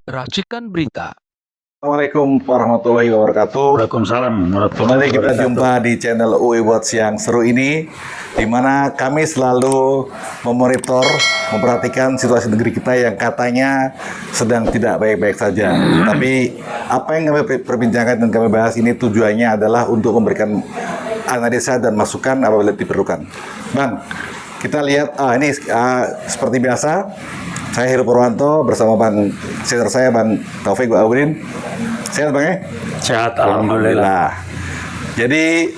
Racikan berita. Assalamualaikum warahmatullahi wabarakatuh. Waalaikumsalam Kembali kita jumpa di channel UI Watch yang seru ini, di mana kami selalu memonitor, memperhatikan situasi negeri kita yang katanya sedang tidak baik-baik saja. Tapi apa yang kami perbincangkan dan kami bahas ini tujuannya adalah untuk memberikan analisa dan masukan apabila diperlukan. Bang, kita lihat ini seperti biasa. Saya Heru Purwanto bersama Bang senior saya Bang Taufik Wahidin. Sehat Bang ya? Sehat, alhamdulillah. Jadi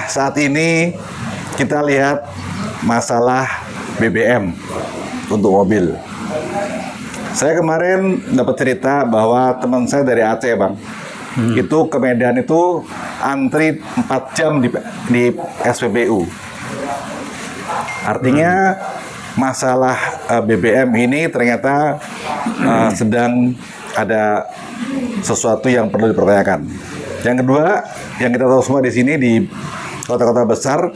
saat ini kita lihat masalah BBM untuk mobil. Saya kemarin dapat cerita bahwa teman saya dari Aceh Bang, itu ke Medan itu antri 4 jam di SPBU. Artinya masalah BBM ini ternyata sedang ada sesuatu yang perlu dipertanyakan. Yang kedua, yang kita tahu semua di sini di kota-kota besar,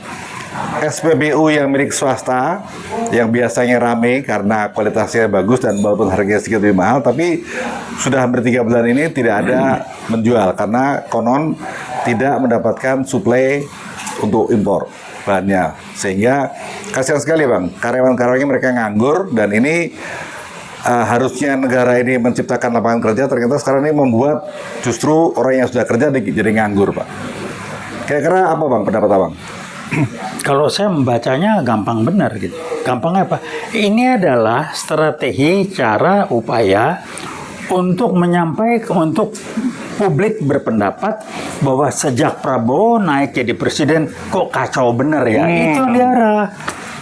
SPBU yang milik swasta yang biasanya ramai karena kualitasnya bagus dan walaupun harganya sedikit lebih mahal, tapi sudah hampir 3 bulan ini tidak ada menjual karena konon tidak mendapatkan suplai untuk impor bahannya, sehingga kasihan sekali Bang, karyawan-karyawannya mereka nganggur dan ini harusnya negara ini menciptakan lapangan kerja, ternyata sekarang ini membuat justru orang yang sudah kerja jadi nganggur Pak. Kira-kira apa Bang pendapat Abang? Kalau saya membacanya gampang benar gitu. Gampangnya apa? Ini adalah strategi, cara, upaya untuk menyampaikan, untuk publik berpendapat bahwa sejak Prabowo naik jadi presiden kok kacau bener ya. Itu diarah.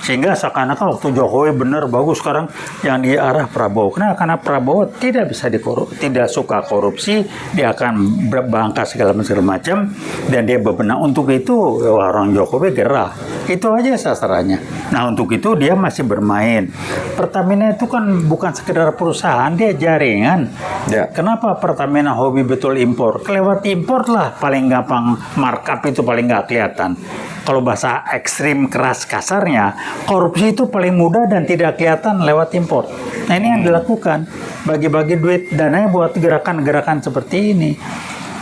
Sehingga seakan-akan waktu Jokowi benar bagus, sekarang yang diarah Prabowo. Karena Prabowo tidak bisa tidak suka korupsi, dia akan berbangka segala macam dan dia bebenah. Untuk itu orang Jokowi gerah. Itu aja sasarannya. Nah untuk itu dia masih bermain. Pertamina itu kan bukan sekedar perusahaan, dia jaringan. Ya. Kenapa Pertamina hobi betul impor? Kelewat impor lah paling gampang, markup itu paling nggak kelihatan. Kalau bahasa ekstrim keras kasarnya, korupsi itu paling mudah dan tidak kelihatan lewat impor. Nah ini yang dilakukan, bagi-bagi duit dananya buat gerakan-gerakan seperti ini.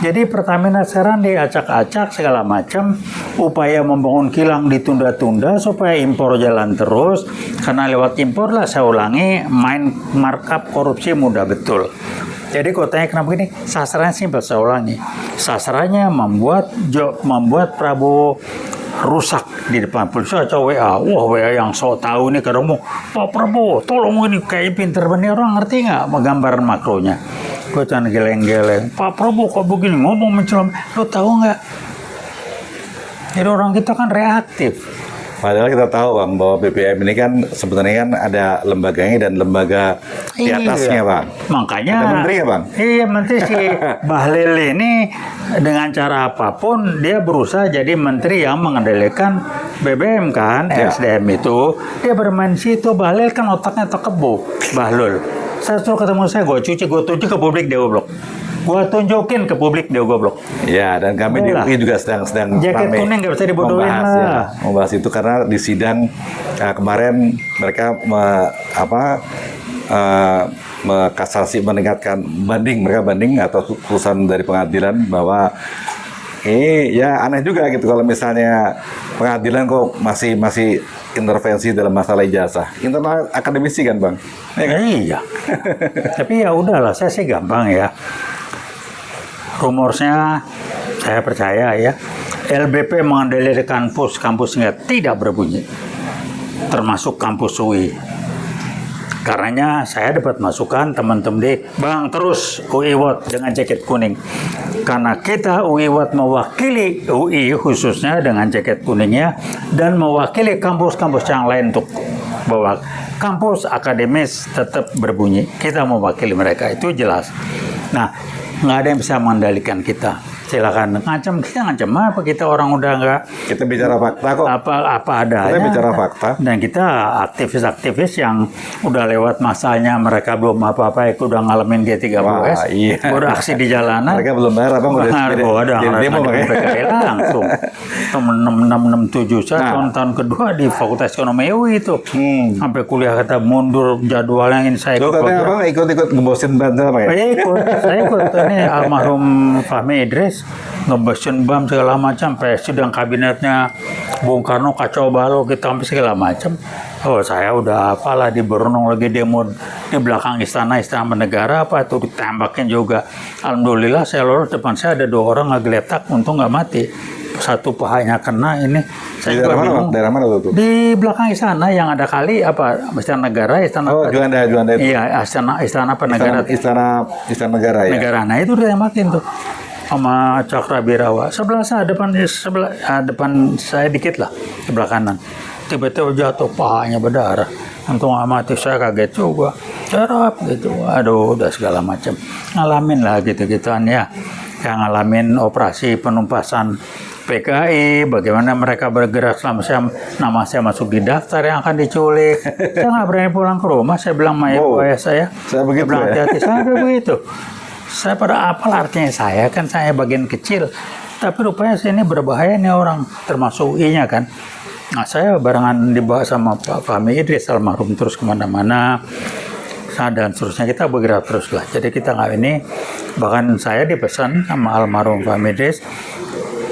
Jadi Pertamina sekarang diacak-acak segala macam, upaya membangun kilang ditunda-tunda supaya impor jalan terus. Karena lewat impor lah, saya ulangi, main markup korupsi mudah betul. Jadi kotanya kenapa gini? Sasarannya simpel, saya ulangi. Sasarannya membuat Prabowo rusak di depan polisi atau WA. Wah, WA yang sok tahu nih kadang mau, Pak Prabowo tolong ini kayak pinter bener, orang ngerti nggak gambaran makronya. Gue jangan geleng-geleng, Pak Prabowo kok begini ngomong mencelam, lo tahu nggak? Jadi orang kita kan reaktif. Padahal kita tahu Bang bahwa BBM ini kan sebenarnya kan ada lembaganya dan lembaga di atasnya Bang. Makanya ada menteri ya Bang? Iya, menteri si Bahlil ini dengan cara apapun dia berusaha jadi menteri yang mengendalikan BBM kan, SDM itu. Dia bermain situ, Bahlil kan otaknya terkebo, Bahlul. Saya suruh ketemu saya, gue tunjuk ke publik dia goblok. Gua tunjukin ke publik dia goblok. Ya, dan kami di UI juga sedang jaket kuning nggak bisa dibodohin lah. Membahas itu karena di sidang kemarin mereka kasasi meningkatkan mereka banding atau putusan dari pengadilan bahwa ya aneh juga gitu kalau misalnya pengadilan kok masih intervensi dalam masalah ijazah. Internal akademisi kan Bang? Iya. Tapi ya udahlah, saya sih gampang ya. Rumorsnya saya percaya ya, LBP mengendalikan kampusnya tidak berbunyi, termasuk kampus UI. Karenanya saya dapat masukan teman-teman di Bang terus UI Watt dengan jaket kuning. Karena kita UI Watt mewakili UI khususnya dengan jaket kuningnya dan mewakili kampus-kampus yang lain untuk bahwa kampus akademis tetap berbunyi. Kita mewakili mereka, itu jelas. Nah, nggak ada yang bisa mengendalikan kita. silakan ngancam, kita ngancam apa, kita orang udah nggak Kita bicara fakta kok. apa adanya. Kita bicara fakta. Dan kita aktivis-aktivis yang udah lewat masanya, mereka belum apa-apa, udah ngalamin G30S, Wah, iya. beraksi di jalanan. Mereka belum bayar, abang udah Ada jadi demo makanya. PKI langsung. Tahun 6667 saya tahun kedua di Fakultas Ekonomi UI itu. Sampai kuliah kata mundur jadwalnya, ini saya Tuh ikut. katanya abang ikut-ikut ngembosin bantal apa ya? Saya ikut. Ini almarhum Fahmi Idris ngebesin BAM segala macam, sampai sidang kabinetnya Bung Karno kacau balau, kita sampai segala macam. Oh, saya udah apalah, di Bornong lagi demo di belakang istana negara apa itu, ditembakin juga. Alhamdulillah saya lolos, depan saya ada 2 orang ngegeletak, untung nggak mati. Satu pahanya kena, ini Di saya daerah juga mana, bingung. Bang? Daerah mana tuh? Di belakang istana yang ada kali apa, istana negara, istana Oh, Juanda itu. iya, istana apa negara Istana negara ya. negara. Nah itu udah makin tuh sama Cakrabirawa. Sebelah saya depan saya dikit lah, sebelah kanan. Tiba-tiba jatuh, pahanya berdarah. Untung amati, saya kaget juga. Cerap gitu. Aduh, udah segala macam. Ngalamin lah gitu-gituan ya. Yang ngalamin operasi penumpasan PKI, bagaimana mereka bergerak selama nama saya masuk di daftar yang akan diculik. Saya nggak berani pulang ke rumah. Saya bilang sama ibu ayah saya, Saya begitu bilang ya? hati-hati, saya begitu. Saya pada apa artinya saya, kan saya bagian kecil. Tapi rupanya saya ini berbahaya nih orang, termasuk UI-nya kan. Nah saya barengan dibawa sama Pak Fahmi Idris almarhum terus kemana-mana. Dan seterusnya kita bergerak terus lah. Jadi kita nggak ini, bahkan saya dipesan sama almarhum Fahmi Idris,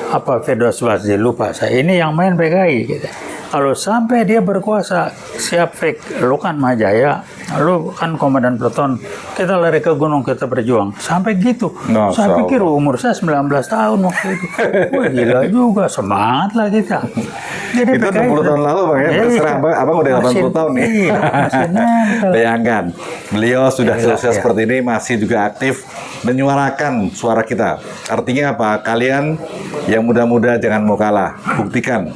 apa Firdaus Basri, lupa saya, ini yang main PKI gitu. Kalau sampai dia berkuasa, siap fake, lu kan Majaya, lu kan komandan peleton, kita lari ke gunung, kita berjuang. Sampai gitu. Nah, saya so. pikir umur saya 19 tahun waktu itu. Wah gila juga, semangat lah kita. Jadi Itu 60 tahun lalu Bang ya. Iya, Terserah abang udah 80 tahun nih. Iya, masih nempel. Bayangkan, beliau sudah Iya, selesai iya. seperti ini, masih juga aktif menyuarakan suara kita. Artinya apa? Kalian yang muda-muda jangan mau kalah. Buktikan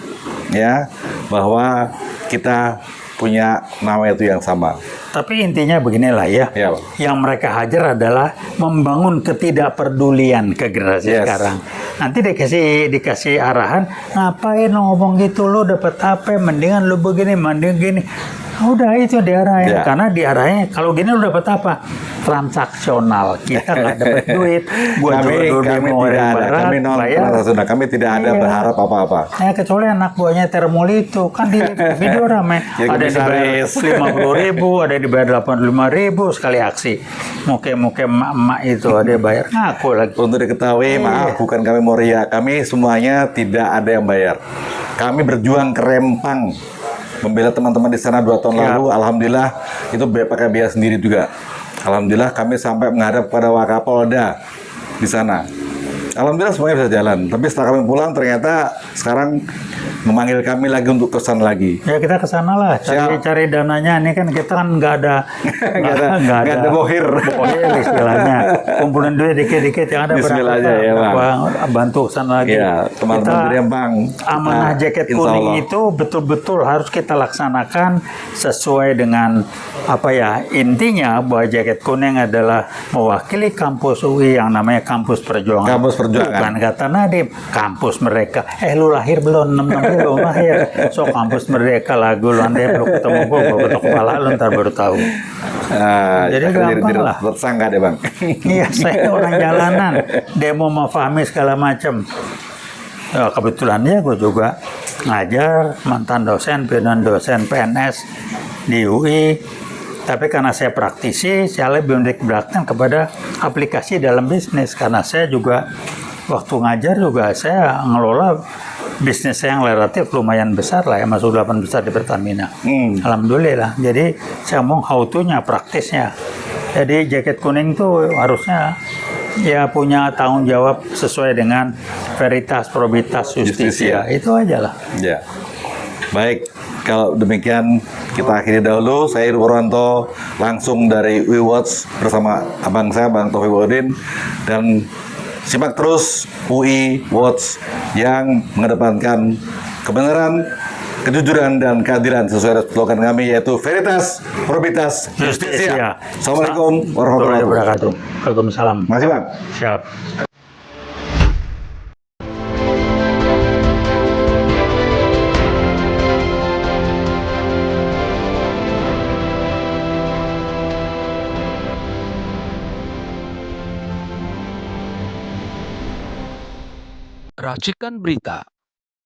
ya bahwa kita punya nama itu yang sama. Tapi intinya beginilah ya, Ya, Pak. yang mereka hajar adalah membangun ketidakpedulian ke generasi Yes. sekarang. Nanti dikasih arahan, ngapain lo ngomong gitu, lo dapat apa? Mendingan lo begini, mending gini. Udah itu diarahin, Ya. karena diarahin kalau gini lo dapat apa? Transaksional, kita nggak dapat duit. Buat Kami demo tidak yang ada, barat, kami non bayar. transaksional, kami tidak ada Iya. berharap apa-apa. Ya kecuali anak buahnya Termoli itu kan di video ramai, Ya, ada yang dibayar komisaris. 50.000, ada yang dibayar 85.000 sekali aksi. Muke-muke emak-emak itu ada yang bayar, ngaku lagi. Untuk diketahui, maaf, bukan kami mau ria. Kami semuanya tidak ada yang bayar. Kami berjuang ke Rempang, membela teman-teman di sana 2 tahun Ya. lalu. Alhamdulillah, itu pakai biaya sendiri juga. Alhamdulillah, kami sampai menghadap pada Wakapolda di sana. Alhamdulillah semuanya bisa jalan. Tapi setelah kami pulang, ternyata sekarang memanggil kami lagi untuk kesan lagi. Ya kita ke sana lah, cari dananya. Ini kan kita kan nggak ada Nggak ada bohir. bohir istilahnya. Kumpulin duit dikit-dikit yang ada Bismillah aja ya, Bang. bantu kesana lagi. Ya, teman-teman Kita dari Rempang. amanah kita, jaket insya kuning Allah. itu betul-betul harus kita laksanakan sesuai dengan apa ya, intinya bahwa jaket kuning adalah mewakili kampus UI yang namanya kampus perjuangan. Kampus perjuangan. Bukan kata Nadiem, kampus mereka. Lu lahir belum? 66 belum lahir. So kampus merdeka lagu lu, andai belum ketemu gua ketok kepala lu ntar baru tahu. Jadi gampang lah. Tersangka deh Bang. Iya, saya orang jalanan, demo sama Fahmi segala macam. Ya, kebetulan ya gue juga ngajar, mantan dosen, pimpinan dosen PNS di UI. Tapi karena saya praktisi, saya lebih mendekatkan kepada aplikasi dalam bisnis. Karena saya juga waktu ngajar juga saya ngelola bisnis saya yang relatif lumayan besar lah ya, masuk 8 besar di Pertamina. Alhamdulillah. Jadi saya mau how to-nya, praktisnya. Jadi jaket kuning tuh harusnya ya punya tanggung jawab sesuai dengan veritas, probitas, justisia. Itu aja lah. Ya. Baik, kalau demikian kita akhiri dahulu. Saya Purwanto langsung dari WeWatch bersama abang saya, Bang Taufik Baudin, dan simak terus UI Watch yang mengedepankan kebenaran, kejujuran, dan keadilan sesuai slogan kami, yaitu veritas, probitas, justisia. Assalamualaikum warahmatullahi wabarakatuh. Waalaikumsalam. Makasih Bang. Siap. Racikan Berita.